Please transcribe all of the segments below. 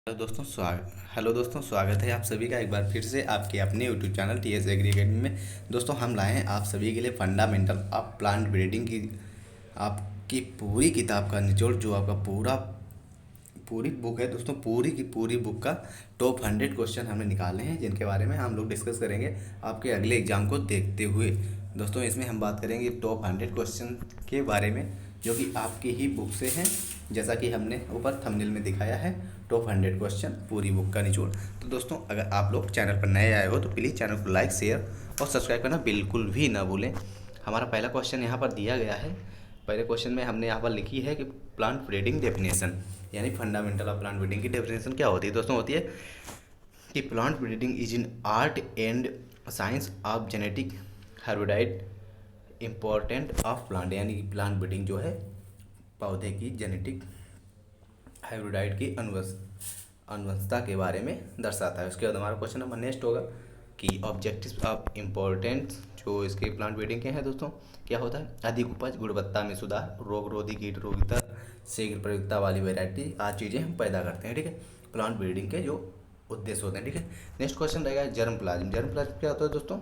Hello दोस्तों, स्वागत है आप सभी का एक बार फिर से आपके अपने YouTube channel TS agri academy में। दोस्तों, हम लाए हैं आप सभी के लिए फंडामेंटल ऑफ प्लांट ब्रीडिंग की आपकी पूरी किताब का निचोड़, जो आपका पूरी बुक है दोस्तों। पूरी की पूरी बुक का टॉप 100 क्वेश्चन हमने निकाले हैं, जिनके बारे में हम लोग डिस्कस करेंगे आपके अगले एग्जाम को देखते हुए। दोस्तों, इसमें हम बात करेंगे टॉप 100 क्वेश्चन के बारे में, जो कि आपकी ही बुक से हैं, जैसा कि हमने ऊपर थंबनेल में दिखाया है। टॉप 100 क्वेश्चन पूरी बुक का निचोड़। तो दोस्तों, अगर आप लोग चैनल पर नए आए हो तो प्लीज़ चैनल को लाइक, शेयर और सब्सक्राइब करना बिल्कुल भी ना भूलें। हमारा पहला क्वेश्चन यहाँ पर दिया गया है। पहले क्वेश्चन में हमने यहाँ पर लिखी है कि प्लांट ब्रीडिंग डेफिनेशन, यानी फंडामेंटल ऑफ प्लांट ब्रीडिंग की डेफिनेशन क्या होती है दोस्तों। होती है कि plant breeding is in art and science of genetic herbicide important of plant, यानी कि प्लांट ब्रीडिंग जो है पौधे की जेनेटिक हाइब्रिडाइड की अनुवंशता के बारे में दर्शाता है। उसके बाद हमारा क्वेश्चन नंबर नेक्स्ट होगा कि ऑब्जेक्टिव्स ऑफ इम्पोर्टेंस जो इसके प्लांट ब्रीडिंग के हैं दोस्तों, क्या होता है। अधिक उपज, गुणवत्ता में सुधार, रोग रोधी कीट रोगिता, शीघ्र प्रयोगिता वाली वैरायटी, आज चीज़ें हम पैदा करते हैं। ठीक है, प्लांट ब्रीडिंग के जो उद्देश्य होते हैं। ठीक है, नेक्स्ट क्वेश्चन रहेगा जर्म प्लाज्म। जर्म प्लाज्म क्या होता है दोस्तों।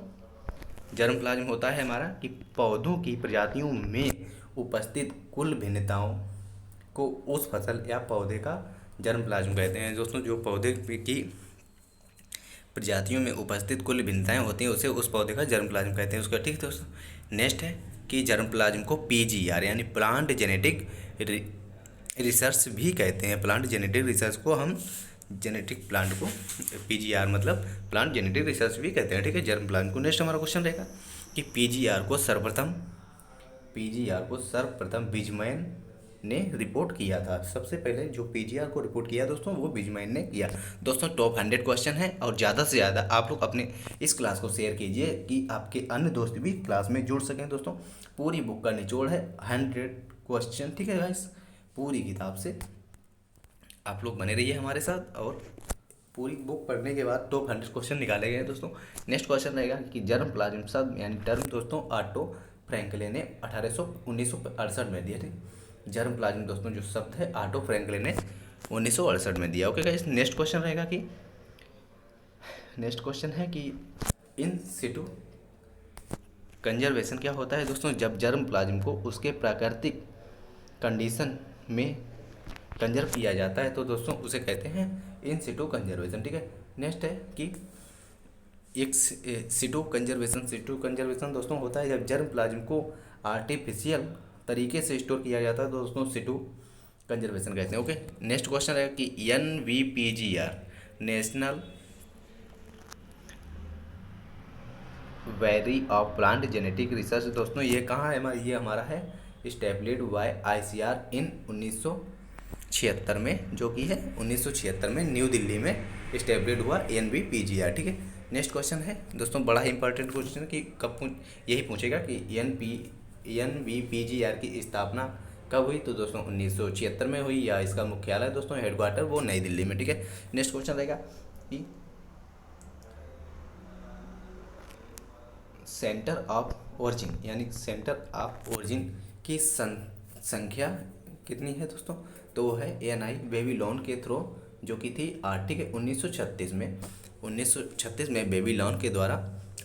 जर्म प्लाज्म होता है हमारा कि पौधों की प्रजातियों में उपस्थित कुल भिन्नताओं को उस फसल या पौधे का जर्म प्लाज्म कहते हैं दोस्तों। जो पौधे की प्रजातियों में उपस्थित कुल भिन्नताएं होती हैं, उसे उस पौधे का जर्म प्लाज्म कहते हैं उसका। ठीक है दोस्तों, नेक्स्ट है कि जर्म प्लाज्म को पीजीआर यानी प्लांट जेनेटिक रिसर्च भी कहते हैं। प्लांट जेनेटिक रिसर्च को हम जेनेटिक प्लांट को पीजीआर मतलब प्लांट जेनेटिक रिसर्च भी कहते हैं। ठीक है, जर्म प्लाज्म को। नेक्स्ट हमारा क्वेश्चन रहेगा कि पीजीआर को सर्वप्रथम बिजमैन ने रिपोर्ट किया था। सबसे पहले जो पीजीआर को रिपोर्ट किया दोस्तों, वो बिजमैन ने किया। दोस्तों, टॉप 100 क्वेश्चन है और ज़्यादा से ज़्यादा आप लोग अपने इस क्लास को शेयर कीजिए कि आपके अन्य दोस्त भी क्लास में जुड़ सकें। दोस्तों, पूरी बुक का निचोड़ है 100 क्वेश्चन। ठीक है गाइस, पूरी किताब से आप लोग बने रहिए हमारे साथ, और पूरी बुक पढ़ने के बाद टॉप 100 क्वेश्चन निकाले गए हैं दोस्तों। नेक्स्ट क्वेश्चन रहेगा कि जर्म प्लाज्म शब्द यानी टर्म दोस्तों ऑटो फ्रैंकले ने 1968 में दिया। ठीक, जर्म प्लाज्म दोस्तों जो शब्द है ऑटो फ्रैंकले ने 1968 में दिया। ओके गाइस, नेक्स्ट क्वेश्चन रहेगा कि नेक्स्ट क्वेश्चन है कि इन सिटू कंजर्वेशन क्या होता है दोस्तों। जब जर्म प्लाज्म को उसके प्राकृतिक कंडीशन में कंजर्व किया जाता है तो दोस्तों उसे कहते हैं इन सिटू कंजर्वेशन। ठीक है, नेक्स्ट है कि एक सिटू कंजर्वेशन दोस्तों होता है जब जर्म प्लाज्म को आर्टिफिशियल तरीके से स्टोर किया जाता है तो दोस्तों सिटू कंजर्वेशन कहते हैं। ओके, नेक्स्ट क्वेश्चन है कि NVPGR national very of plant genetic research दोस्तों, ये कहाँ है। ये हमारा है स्टैब्लिश्ड बाय ICR इन 1976 में, जो कि है 1976 में न्यू दिल्ली में स्टैब्लिश्ड हुआ NVPGR। ठीक है, नेक्स्ट क्वेश्चन है दोस्तों बड़ा ही इंपॉर्टेंट क्वेश्चन कि यही पूछेगा कि NVPGR की स्थापना कब हुई। तो दोस्तों 1976 में हुई, या इसका मुख्यालय दोस्तों हेडक्वार्टर वो नई दिल्ली में। ठीक है, नेक्स्ट क्वेश्चन रहेगा कि सेंटर ऑफ ओरिजिन यानी सेंटर ऑफ ओरिजिन की संख्या कितनी है दोस्तों। तो वो है ANI बेबीलोन के थ्रो, जो कि थी 8। ठीक है, 1936 में बेबीलोन के द्वारा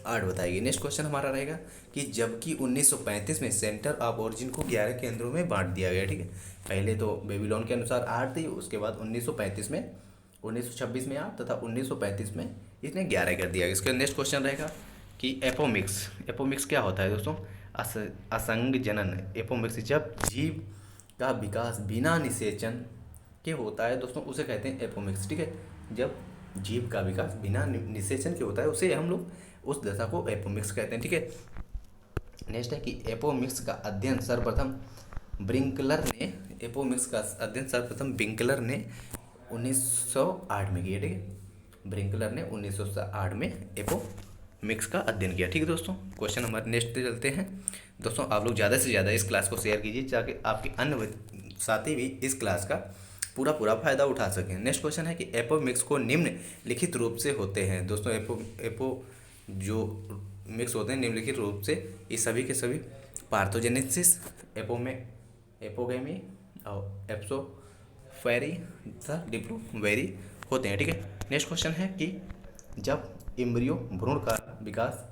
8 बताई गई। नेक्स्ट क्वेश्चन हमारा रहेगा कि जबकि 1935 में सेंटर ऑफ ओरिजिन को 11 केंद्रों में बांट दिया गया। ठीक है, पहले तो बेबीलोन के अनुसार 8 थी, उसके बाद 1935 में 1926 में 8 तथा 1935 में इसने 11 कर दिया। इसका नेक्स्ट क्वेश्चन रहेगा कि एपोमिक्स क्या होता है दोस्तों। असंग जनन एपोमिक्स जब जीव का विकास बिना निषेचन के होता है दोस्तों, उसे कहते हैं एपोमिक्स। ठीक है, जब जीव का विकास बिना निषेचन के होता है उसे हम लोग उस दशा को एपोमिक्स कहते हैं। ठीक है, नेक्स्ट है कि एपोमिक्स का अध्ययन सर्वप्रथम ब्रिंकलर ने 1908 में किया। ठीक है, ब्रिंकलर ने 1908 में एपोमिक्स का अध्ययन किया। ठीक है दोस्तों, क्वेश्चन नंबर नेक्स्ट पे चलते हैं। दोस्तों, आप लोग ज़्यादा से ज़्यादा इस क्लास को शेयर कीजिए ताकि आपके अन्य साथी भी इस क्लास का पूरा फ़ायदा उठा सकें। नेक्स्ट क्वेश्चन है कि एपोमिक्स को निम्नलिखित रूप से होते हैं दोस्तों। एपो जो मिक्स होते हैं निम्नलिखित रूप से, ये सभी के सभी पार्थोजेनेसिस, एपोगेमी और एप्सोफेरी तथा डिप्लोवेरी होते हैं। ठीक है, नेक्स्ट क्वेश्चन है कि जब एम्ब्रियो भ्रूण का विकास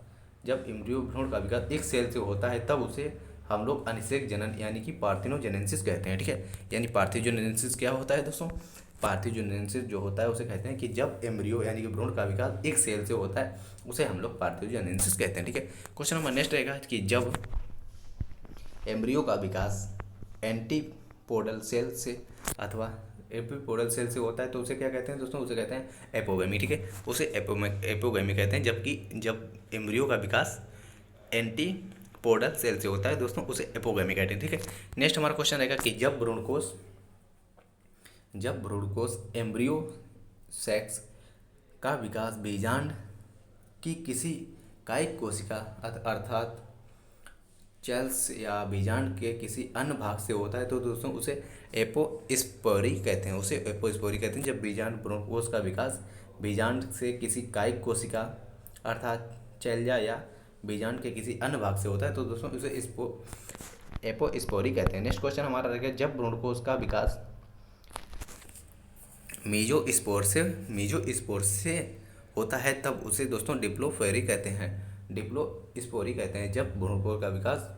एक सेल से होता है तब उसे हम लोग अनिषेक जनन यानी कि पार्थिनोजेनेसिस कहते हैं। ठीक है, यानी पार्थिनोजेनेसिस क्या होता है दोस्तों? पार्थिनोजेनेसिस जो होता है उसे कहते हैं कि जब एम्ब्रियो यानी कि भ्रूण का विकास एक सेल से होता है उसे हम लोग पार्थिनोजेनेसिस कहते हैं। ठीक है, क्वेश्चन नंबर नेक्स्ट रहेगा कि जब एम्ब्रियो का विकास एंटीपोडल सेल से अथवा एपिपोडल सेल से होता है तो उसे क्या कहते हैं दोस्तों? उसे कहते हैं एपोगेमी। ठीक है, उसे एपोगेमी कहते हैं। जबकि जब एम्ब्रियो का विकास एंटीपोडल सेल से होता है दोस्तों उसे एपोगेमी कहते हैं। ठीक है, नेक्स्ट हमारा क्वेश्चन रहेगा कि जब भ्रूणकोष एम्ब्रियो सेक्स का विकास बीजांड की किसी कायिक कोशिका अर्थात सेल्स या बीजांड के किसी अन्य भाग से होता है तो दोस्तों उसे एपोस्पोरी कहते हैं। जब बीजांड भ्रूणकोष का विकास बीजांड से किसी कायिक कोशिका अर्थात चैल्जा या बीजांड के किसी अन्य भाग से होता है तो दोस्तों उसे एपोस्पोरी कहते हैं। नेक्स्ट क्वेश्चन हमारा रहेगा जब भ्रूणकोष का विकास मीजोस्पोर से होता है तब उसे दोस्तों डिप्लोस्पोरी कहते हैं। जब भ्रूणकोष का विकास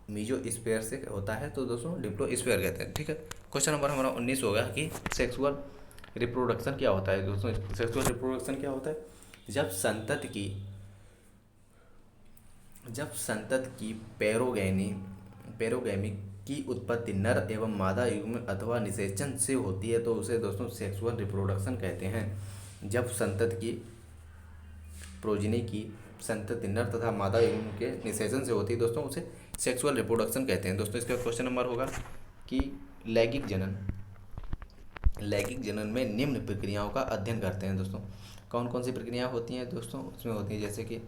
मीजोस्फीयर से होता है तो दोस्तों डिप्लोस्फीयर कहते हैं। ठीक है, क्वेश्चन नंबर हमारा 19 होगा कि सेक्सुअल रिप्रोडक्शन क्या होता है दोस्तों? सेक्सुअल रिप्रोडक्शन क्या होता है? जब संतति की पैरोगेमी की उत्पत्ति नर एवं मादा युग्म अथवा निषेचन से होती है तो उसे दोस्तों सेक्सुअल रिप्रोडक्शन कहते हैं। जब संतति की प्रोजिनी की संतति नर तथा मादा युग्म के निषेचन से होती है दोस्तों उसे सेक्सुअल रिप्रोडक्शन कहते हैं। दोस्तों इसका क्वेश्चन नंबर होगा कि लैंगिक जनन में निम्न प्रक्रियाओं का अध्ययन करते हैं। दोस्तों कौन कौन सी प्रक्रियाएं होती हैं दोस्तों? उसमें होती हैं जैसे कि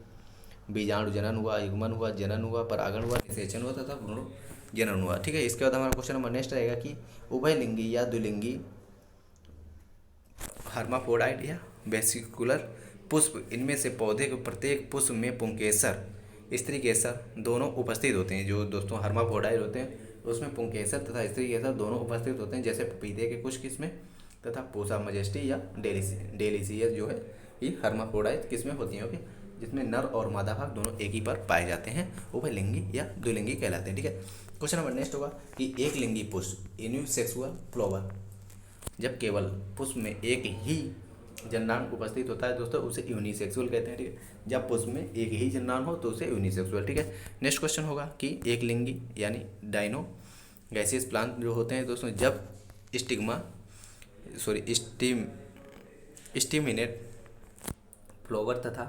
बीजाणु जनन हुआ, युग्मन हुआ, जनन हुआ, परागण हुआ, निषेचन हुआ तथा भ्रूण जनन हुआ। ठीक है, इसके बाद हमारा क्वेश्चन नंबर नेक्स्ट रहेगा कि उभयलिंगी या द्विलिंगी हर्माफ्रोडाइट या वेसिकुलर पुष्प इनमें से पौधे के प्रत्येक पुष्प में पुंकेसर स्त्री केसर दोनों उपस्थित होते हैं। जो दोस्तों हर्माफ्रोडाइट होते हैं उसमें पुंकेसर तथा स्त्री केसर दोनों उपस्थित होते हैं, जैसे पपीते के कुछ किस्में तथा पूसा मजेस्टी या डेलिसियस जो है ये हर्माफ्रोडाइट किस्में होती हैं। ओके, जिसमें नर और मादा भाग दोनों एक ही पर पाए जाते हैं, उभयलिंगी या द्विलिंगी कहलाते हैं। ठीक है, क्वेश्चन नंबर नेक्स्ट होगा कि एक लिंगी पुष्प यूनिसेक्सुअल फ्लावर जब केवल पुष्प में एक ही जननांग उपस्थित होता है दोस्तों उसे यूनिसेक्सुअल कहते हैं। ठीक है, जब पुष्प में एक ही जननांग हो तो उसे यूनिसेक्सुअल। ठीक है, नेक्स्ट क्वेश्चन होगा कि एक लिंगी यानी डाइनो गैसियस प्लांट जो होते हैं दोस्तों जब स्टिमिनेट फ्लावर तथा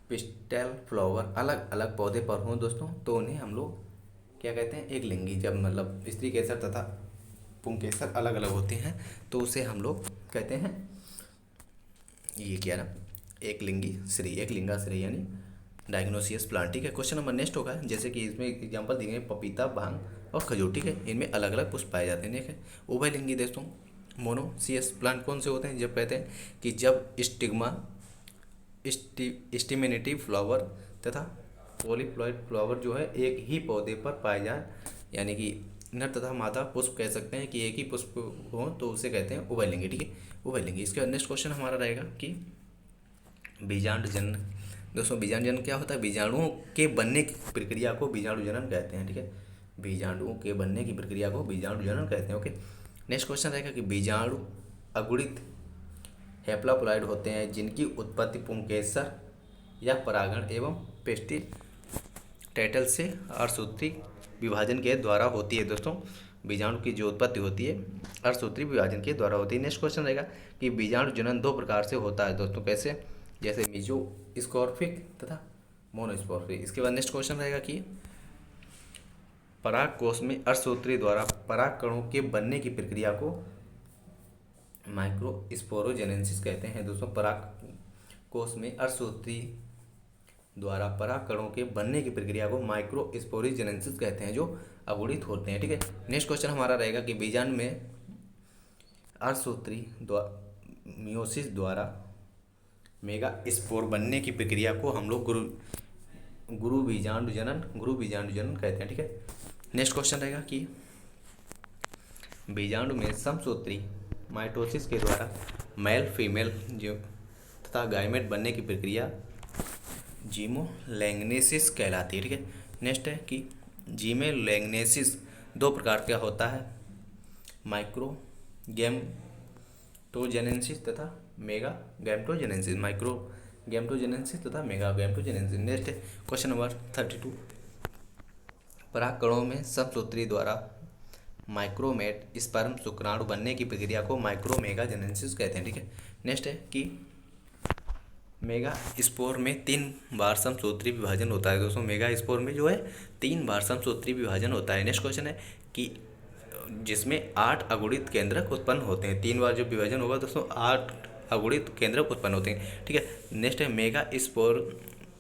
पिस्टल फ्लावर अलग अलग पौधे पर हों दोस्तों तो उन्हें हम लोग क्या कहते हैं? एक लिंगी। जब मतलब स्त्री केसर तथा पुंकेसर अलग अलग होते हैं तो उसे हम लोग कहते हैं ये क्या ना एक लिंगा श्री यानी डायग्नोसियस प्लांट। ठीक है, क्वेश्चन नंबर नेक्स्ट होगा जैसे कि इसमें एग्जांपल दिए गए पपीता, भांग और खजूर। ठीक है, इनमें अलग अलग पुष्प पाए जाते हैं। ठीक है, उभयलिंगी दोस्तों मोनोसियस प्लांट कौन से होते हैं? जब कहते हैं कि जब स्टिमिनेटिव फ्लावर तथा पॉलीप्लॉइड फ्लावर जो है एक ही पौधे पर पाए जाए, यानी कि नर तथा मादा पुष्प कह सकते हैं कि एक ही पुष्प हो तो उसे कहते हैं उभयलिंगी। ठीक है, उभयलिंगी। इसके नेक्स्ट क्वेश्चन हमारा रहेगा कि बीजांड जनन। दोस्तों बीजांड जनन क्या होता है? बीजाणुओं के बनने की प्रक्रिया को बीजाणु जनन कहते हैं। ठीक है, बीजाणुओं के बनने की प्रक्रिया को बीजाणु जनन कहते हैं। ओके, नेक्स्ट क्वेश्चन रहेगा कि बीजाणु अगुणित हैप्लॉप्लॉइड होते हैं जिनकी उत्पत्ति पुंकेसर या परागण एवं पेस्टिसाइड से अर्धसूत्री विभाजन के द्वारा होती है। दोस्तों बीजाणु की जो उत्पत्ति होती है अर्धसूत्री विभाजन के द्वारा होती है। नेक्स्ट क्वेश्चन रहेगा कि बीजाणु जनन दो प्रकार से होता है दोस्तों, कैसे? जैसे मीजोस्पोरिक तथा मोनोस्पोरिक। इसके बाद नेक्स्ट क्वेश्चन रहेगा कि पराग कोष में अर्धसूत्री द्वारा पराग कणों के बनने की प्रक्रिया को माइक्रोस्पोरोजेनेसिस कहते हैं। दोस्तों पराग कोष में अर्धसूत्री द्वारा पराग कणों के बनने की प्रक्रिया को माइक्रोस्पोरोजेनेसिस कहते हैं जो अगुणित होते हैं। ठीक है, नेक्स्ट क्वेश्चन हमारा रहेगा कि बीजांड में अर्धसूत्री मियोसिस द्वारा मेगा स्पोर बनने की प्रक्रिया को हम लोग गुरु बीजांड जनन कहते हैं। ठीक है, नेक्स्ट क्वेश्चन रहेगा कि बीजांड में समसूत्री माइटोसिस के द्वारा मेल फीमेल जो तथा गाइमेट बनने की प्रक्रिया जीमोलैंगनेसिस कहलाती है। ठीक है, नेक्स्ट है कि जीमोलैंगनेसिस दो प्रकार का होता है, माइक्रो गैमेटोजेनेसिस तथा मेगा गैमेटोजेनेसिस। माइक्रो गैमेटोजेनेसिस तथा मेगा गैमेटोजेनेसिस। नेक्स्ट है क्वेश्चन नंबर 32, परागकणों में समसूत्री द्वारा माइक्रोमेट स्पर्म शुक्राणु बनने की प्रक्रिया को माइक्रोमेगाजेनेसिस कहते हैं। ठीक है, नेक्स्ट है कि मेगा स्पोर में 3 बार समसूत्री विभाजन होता है। दोस्तों मेगा स्पोर में जो है 3 बार समसूत्री विभाजन होता है। नेक्स्ट क्वेश्चन है कि जिसमें 8 अगुणित केंद्रक उत्पन्न होते हैं। 3 बार जो विभाजन होगा दोस्तों 8 अगुणित केंद्रक उत्पन्न होते हैं। ठीक है, नेक्स्ट है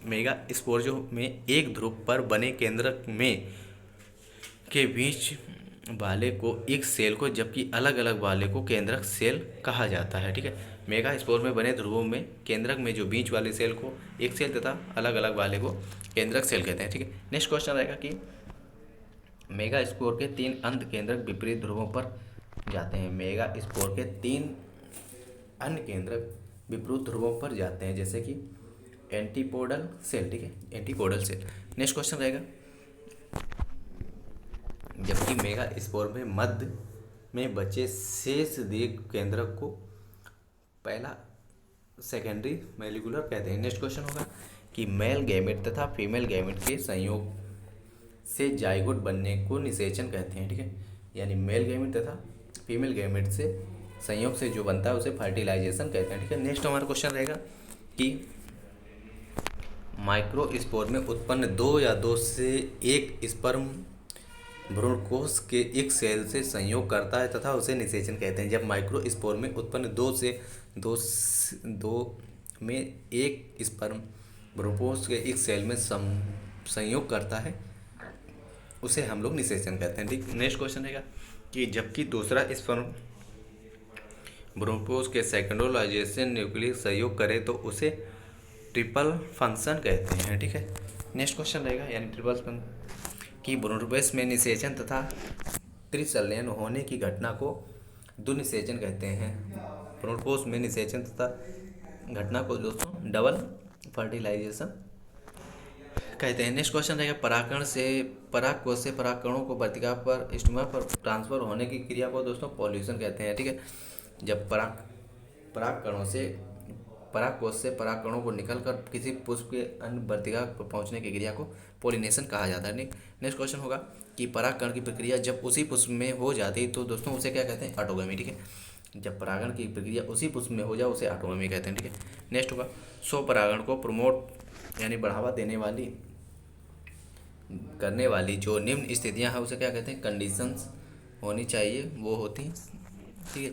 मेगा स्पोर जो में एक ध्रुव पर बने केंद्रक में के बीच वाले को एक सेल को, जबकि अलग अलग वाले को केंद्रक सेल कहा जाता है। ठीक है, मेगा स्पोर में बने ध्रुवों में केंद्रक में जो बीच वाले सेल को एक सेल तथा अलग अलग वाले को केंद्रक सेल कहते हैं। ठीक है, नेक्स्ट क्वेश्चन रहेगा कि मेगा स्पोर के 3 अंत केंद्रक विपरीत ध्रुवों पर जाते हैं। मेगा स्पोर के 3 अन्य केंद्रक विपरीत ध्रुवों पर जाते हैं, जैसे कि एंटीपोडल सेल। ठीक है, एंटीपोडल सेल। नेक्स्ट क्वेश्चन रहेगा, जबकि मेगा स्पोर में मध्य में बचे शेष दीर्घ केंद्रक को पहला सेकेंडरी मेलिकुलर कहते हैं। नेक्स्ट क्वेश्चन होगा कि मेल गैमेट तथा फीमेल गैमेट के संयोग से जाइगोट बनने को निषेचन कहते हैं। ठीक है, यानी मेल गैमेट तथा फीमेल गैमेट से संयोग से जो बनता है उसे फर्टिलाइजेशन कहते हैं। ठीक है, नेक्स्ट हमारा क्वेश्चन रहेगा कि माइक्रोस्पोर में उत्पन्न 2 या 2 से 1 स्पर्म भ्रूणकोश के एक सेल से संयोग करता है तथा उसे निषेचन कहते हैं। जब माइक्रोस्पोर में उत्पन्न 2 में एक स्पर्म भ्रूणकोश के एक सेल में संयोग करता है उसे हम लोग निषेचन कहते हैं। ठीक, नेक्स्ट क्वेश्चन रहेगा कि जबकि दूसरा स्पर्म भ्रूणकोश के सेकेंडोलाइजेशन न्यूक्लियस सहयोग करे तो उसे ट्रिपल फंक्शन कहते हैं। ठीक है, नेक्स्ट क्वेश्चन रहेगा यानी ट्रिपल फंक्शन कि भ्रूणकोश में निषेचन तथा त्रिसंलयन होने की घटना को द्विनिषेचन कहते हैं। भ्रूणकोश में निषेचन तथा घटना को दोस्तों डबल फर्टिलाइजेशन कहते हैं। नेक्स्ट क्वेश्चन रहेगा परागकण से परागकोश से परागकणों को वर्तिका पर स्टिग्मा पर ट्रांसफर होने की क्रिया को दोस्तों पॉल्यूशन कहते हैं। ठीक है, जब परागकणों से परागकोश से परागकणों को निकलकर किसी पुष्प के अन्य वर्तिका पर पहुंचने की क्रिया को पोलिनेशन कहा जाता है। नेक्स्ट क्वेश्चन होगा कि परागकण की प्रक्रिया जब उसी पुष्प में हो जाती है तो दोस्तों उसे क्या कहते हैं, ऑटोगमी। ठीक है, जब परागण की प्रक्रिया उसी पुष्प में हो जाए उसे ऑटोगमी कहते हैं। ठीक है, नेक्स्ट होगा स्वपरागण को प्रमोट यानी बढ़ावा देने वाली करने वाली जो निम्न स्थितियां हैं उसे क्या कहते हैं, कंडीशंस होनी चाहिए वो होती हैं। ठीक है,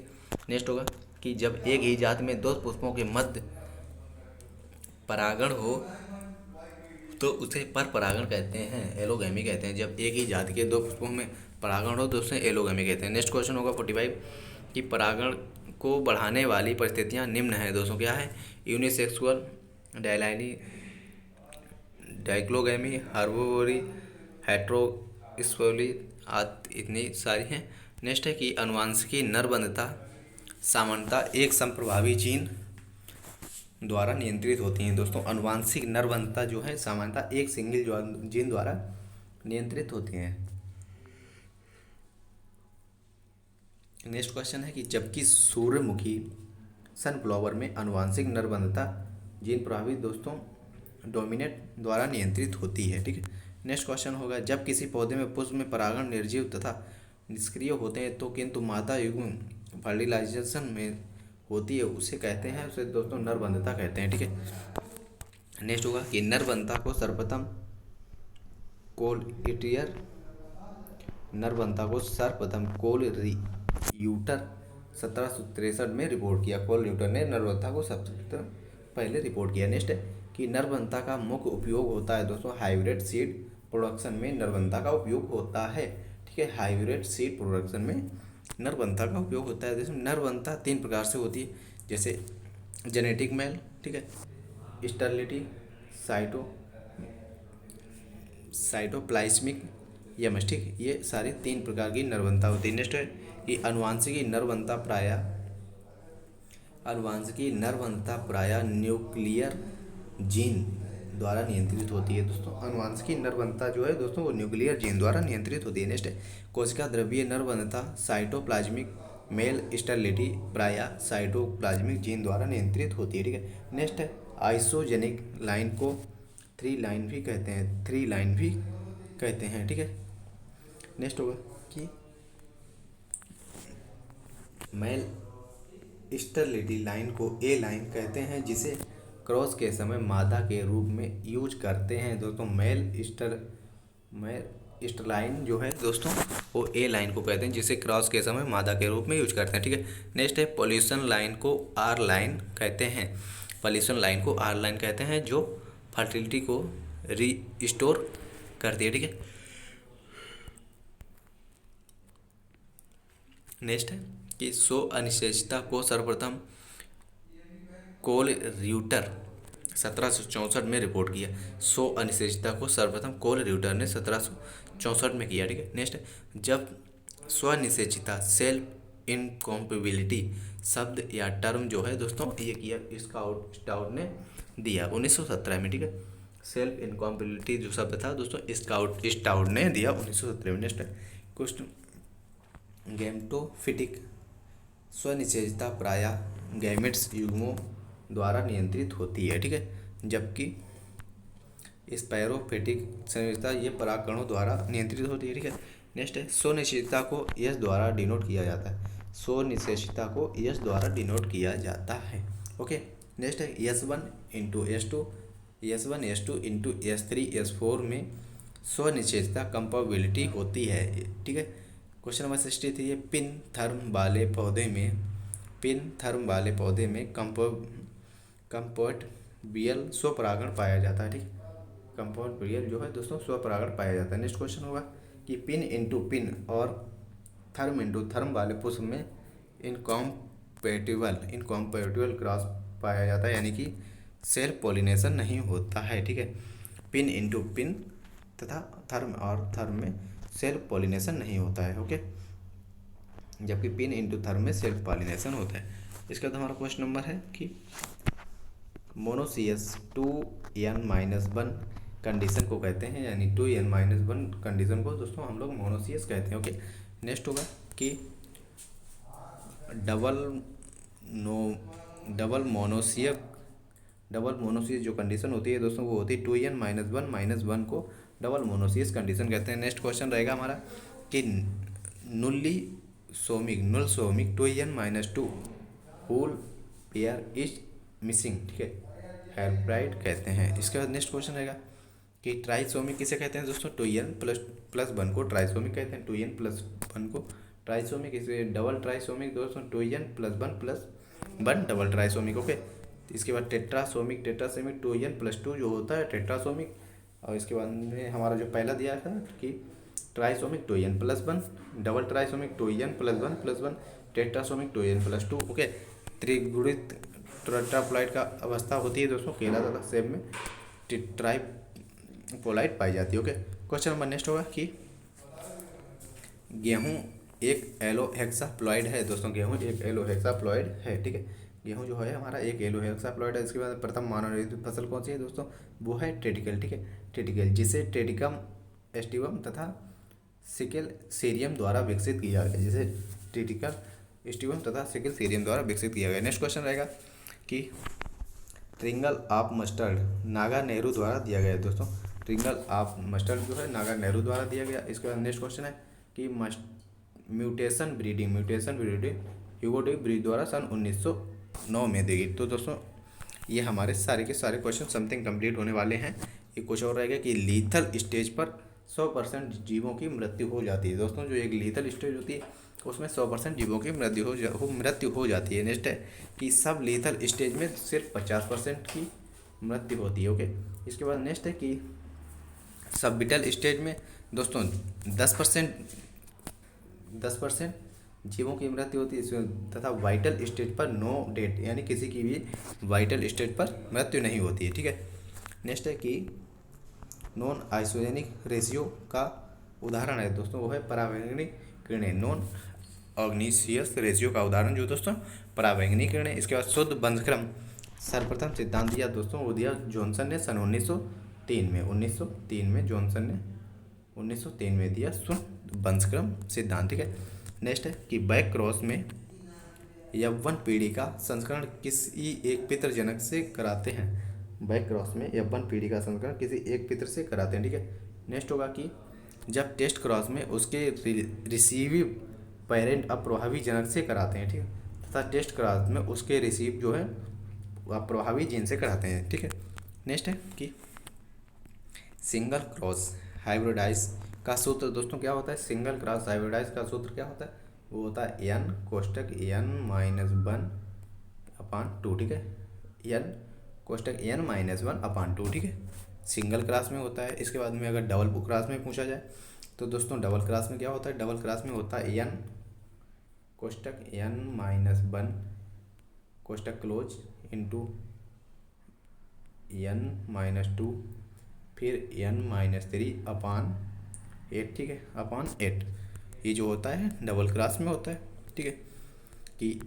नेक्स्ट होगा कि जब एक ही जात में 2 पुष्पों के मध्य परागण हो तो उसे पर परागण कहते हैं, एलोगैमी कहते हैं। जब एक ही जात के 2 पुष्पों में परागण हो तो उसे एलोगैमी कहते हैं। नेक्स्ट क्वेश्चन होगा 45 कि परागण को बढ़ाने वाली परिस्थितियां निम्न हैं दोस्तों, क्या है, यूनिसेक्सुअल, डायलाइनी, डाइक्लोगैमी, हार्बोरी, हेट्रोस्पोली आदि इतनी सारी हैं। नेक्स्ट है कि अनुवांशिकी नरबंधता सामान्यतः एक संप्रभावी जीन द्वारा नियंत्रित होती हैं। दोस्तों अनुवांशिक नरबंधता जो है सामान्यतः एक सिंगल जीन द्वारा नियंत्रित होती हैं। नेक्स्ट क्वेश्चन है कि जबकि सूर्यमुखी सनफ्लावर में अनुवांशिक नरबंधता जीन प्रभावित दोस्तों डोमिनेट द्वारा नियंत्रित होती है। ठीक है, नेक्स्ट क्वेश्चन होगा जब किसी पौधे में पुष्प में परागण निर्जीव तथा निष्क्रिय होते हैं तो किंतु मादा युग्म फर्टिलाइजेशन में होती है उसे कहते हैं, उसे दोस्तों नरबंधता कहते हैं। ठीक है, नेक्स्ट होगा कि नरबंधता को सर्वप्रथम कोल यूटर 1763 में रिपोर्ट किया। कोल यूटर ने नरबंधता को सबसे पहले रिपोर्ट किया। नेक्स्ट है कि नरबंधता का मुख्य उपयोग होता है दोस्तों हाइब्रिड सीड प्रोडक्शन में नरबंधता का उपयोग होता है। ठीक है, हाइब्रिड सीड प्रोडक्शन में नरबंधता का उपयोग होता है। जैसे नरबंधता 3 प्रकार से होती है, जैसे जेनेटिक मेल, ठीक है, स्टरलिटी, साइटोप्लाज्मिक यमस। ठीक, ये सारे 3 प्रकार की नरबंधता होती है। नेक्स्ट है कि अनुवांशिकी नरबंधता प्रायः आनुवांशिकी नरवंशता प्रायः न्यूक्लियर जीन द्वारा नियंत्रित होती है दोस्तों। आनुवांशिकी नरवंशता जो है दोस्तों वो न्यूक्लियर जीन द्वारा नियंत्रित होती है। नेक्स्ट है कोशिका द्रव्यीय नरवंशता साइटोप्लाज्मिक मेल स्टेरिलिटी प्रायः साइटोप्लाज्मिक जीन द्वारा नियंत्रित होती है। ठीक है। नेक्स्ट है आइसोजेनिक लाइन को थ्री लाइन भी कहते हैं, थ्री लाइन भी कहते हैं। ठीक है। नेक्स्ट होगा कि मेल स्टेरिलिटी लाइन को ए लाइन कहते हैं जिसे क्रॉस के समय मादा के रूप में यूज करते हैं दोस्तों। मेल स्टेरलाइन जो है दोस्तों वो ए लाइन को कहते हैं जिसे क्रॉस के समय मादा के रूप में यूज करते हैं। ठीक है। नेक्स्ट है पॉल्यूशन लाइन को आर लाइन कहते हैं। पॉल्यूशन लाइन को आर लाइन कहते हैं जो फर्टिलिटी को रीस्टोर करती है। ठीक है। नेक्स्ट है कि सो अनिश्चितता को सर्वप्रथम कोल र्यूटर 1764 में रिपोर्ट किया। सो अनिश्चितता को सर्वप्रथम कोल र्यूटर ने 1764 में किया। ठीक है। नेक्स्ट है जब स्वनिश्चितता सेल्फ इनकॉम्पेबिलिटी शब्द या टर्म जो है दोस्तों ये किया स्टाउट ने दिया 1917 में। ठीक है। सेल्फ इनकॉम्पेबिलिटी जो शब्द था दोस्तों स्टाउट ने दिया 1917 में। नेक्स्ट है क्वेश्चन गैमेटोफिटिक स्वनिश्चितता प्रायः गैमेट्स युग्मों द्वारा नियंत्रित होती है। ठीक है। जबकि स्पैरोफिटिक संयोजकता ये परागकणों द्वारा नियंत्रित होती है। ठीक है। नेक्स्ट है स्वनिश्चितता को यस द्वारा डिनोट किया जाता है। स्वनिश्चितता को यस द्वारा डिनोट किया जाता है। ओके। नेक्स्ट है S1 × S2 S1 S2 × S3 S4 में स्वनिश्चितता कंपाबिलिटी होती है। ठीक है। क्वेश्चन नंबर 63 है पिन थर्म वाले पौधे में कंपोट बियल स्वपरागण पाया जाता है। ठीक। कंपोट बियल जो है दोस्तों स्वपरागण पाया जाता है। नेक्स्ट क्वेश्चन होगा कि पिन इंटू पिन और थर्म इंटू थर्म वाले पुष्प में इनकॉम्पैटिबल क्रॉस पाया जाता है यानी कि सेल्फ पॉलिनेशन नहीं होता है। ठीक है। पिन इंटू पिन तथा थर्म और थर्म में सेल्फ पॉलिनेशन नहीं होता है। ओके। जबकि पिन इंटू थर्म में सेल्फ पॉलिनेशन होता है। इसका तो हमारा क्वेश्चन नंबर है कि मोनोसियस 2n-1 कंडीशन को कहते हैं यानी 2n-1 कंडीशन को दोस्तों हम लोग मोनोसियस कहते हैं। ओके। नेक्स्ट होगा कि डबल मोनोसियस जो कंडीशन होती है दोस्तों वो होती है 2n-1 को डबल मोनोसियस कंडीशन कहते हैं। नेक्स्ट क्वेश्चन रहेगा हमारा कि null Somik 2n-2 hole pair is missing. ठीक है। हेल्प्राइड कहते हैं। इसके बाद नेक्स्ट क्वेश्चन रहेगा कि ट्राइसोमिक किसे कहते हैं दोस्तों 2n+1 को ट्राइसोमिक कहते हैं। 2n+1 को ट्राइसोमिक इसे डबल ट्राइसोमिक दोस्तों 2n+1 डबल ट्राइसोमिक। ओके। इसके बाद टेट्रासोमिक 2n+2 जो होता है टेट्रासोमिक। और इसके बाद में हमारा जो पहला दिया था कि trisomic 2n+1 double trisomic 2n+1+1 tetrasomic 2n+2। Okay. त्रिगुणित टेट्राप्लॉइड का अवस्था होती है दोस्तों केला तथा सेब में ट्राइपोलाइट पाई जाती है। ओके। क्वेश्चन नंबर नेक्स्ट होगा कि गेहूं एक एलोहेक्साप्लॉइड है दोस्तों। गेहूं एक एलोहेक्साप्लॉइड है। ठीक है। गेहूं जो है हमारा एक एलोहेक्साप्लॉइड है। इसके बाद प्रथम मानव निर्मित फसल कौन सी है दोस्तों वो है ट्रेटिकल। ठीक है। ट्रेटिकल जिसे ट्रेटिकम एस्टिवम तथा सिकल सीरियम द्वारा विकसित किया गया जिसे ट्रेटिकल एस्टिवम तथा सिकल सीरियम द्वारा विकसित किया गया। नेक्स्ट क्वेश्चन रहेगा कि triangle of mustard Naga Nehru द्वारा दिया गया है दोस्तों। ट्रिंगल ऑफ मस्टर्ड जो है नागा नेहरू द्वारा दिया गया। इसके बाद नेक्स्ट क्वेश्चन है कि म्यूटेशन ब्रीडिंग ह्यूगो ब्रीड द्वारा सन 1909 में दी गई। तो दोस्तों ये हमारे सारे के सारे क्वेश्चन समथिंग कंप्लीट होने वाले हैं। ये कुछ और रहेगा कि लीथल स्टेज पर 100% जीवों की मृत्यु हो जाती है दोस्तों। जो एक लीथल स्टेज होती है उसमें 100% जीवों की मृत्यु हो जाती है। नेक्स्ट है कि सब लीथल स्टेज में सिर्फ 50% की मृत्यु होती है। ओके। इसके बाद नेक्स्ट है कि सब विटल स्टेज में दोस्तों 10% जीवों की मृत्यु होती है इसमें तथा वाइटल स्टेज पर नो डेथ यानी किसी की भी वाइटल स्टेज पर मृत्यु नहीं होती है। ठीक है। नेक्स्ट है कि नॉन आइसोजेनिक रेशियो का उदाहरण है दोस्तों वो है परावैंगनिक किरणें। नॉन ऑग्नीशियस रेशियो का उदाहरण जो दोस्तों पराबैंगनी किरण है। इसके बाद शुद्ध बंधक्रम सर्वप्रथम सिद्धांत दिया दोस्तों, वो दिया जॉनसन ने सन 1903 में। 1903 में जॉनसन ने 1903 में दिया शुद्ध बंधक्रम सिद्धांत। ठीक है। नेक्स्ट है कि बैक क्रॉस में यौवन पीढ़ी का संस्करण किसी एक पितृजनक से कराते हैं। बैक क्रॉस में यौवन पीढ़ी का संस्करण किसी एक पितृ से कराते हैं। ठीक है। नेक्स्ट होगा कि जब टेस्ट क्रॉस में उसके रिसीविव पेरेंट अप्रभावी जनक से कराते हैं। ठीक है। तथा टेस्ट क्रॉस में उसके रिसीव जो है अप्रभावी जीन से कराते हैं। ठीक है। नेक्स्ट है कि सिंगल क्रॉस हाइब्रिडाइज का सूत्र दोस्तों क्या होता है। सिंगल क्रॉस हाइब्रिडाइज का सूत्र क्या होता है, वो होता है n कोष्टक n-1/2। ठीक है। n कोष्टक n-1/2। ठीक है। सिंगल क्रॉस में होता है। इसके बाद में अगर डबल क्रॉस में पूछा जाए तो दोस्तों डबल क्रॉस में क्या होता है, डबल क्रॉस में होता है n कोष्टक n-1 कोष्टक क्लोज इंटू n-2 फिर n-3/8। ठीक है, /8। ये जो होता है डबल क्रॉस में होता है। ठीक है कि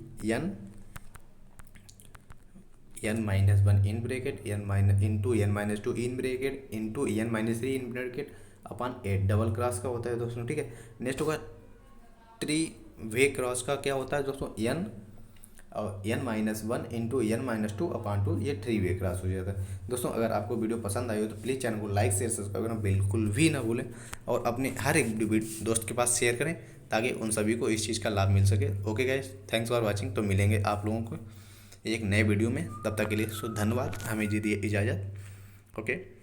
n-1 in bracket into n-2 in bracket into n-3 in bracket /8 double cross का होता है दोस्तों। ठीक है। नेक्स्ट होगा ट्री वे क्रॉस का क्या होता है दोस्तों, n और n-1 इंटू n-2/2 ये थ्री वे क्रॉस हो जाता है। दोस्तों अगर आपको वीडियो पसंद आई हो तो प्लीज़ चैनल को लाइक शेयर सब्सक्राइब करना बिल्कुल भी ना भूलें और अपने हर एक दोस्त के पास शेयर करें ताकि उन सभी को इस चीज़ का लाभ मिल सके। Okay guys, thanks for watching. तो मिलेंगे आप लोगों को एक नए वीडियो में, तब तक के लिए धन्यवाद। हमें दीजिए इजाज़त। ओके।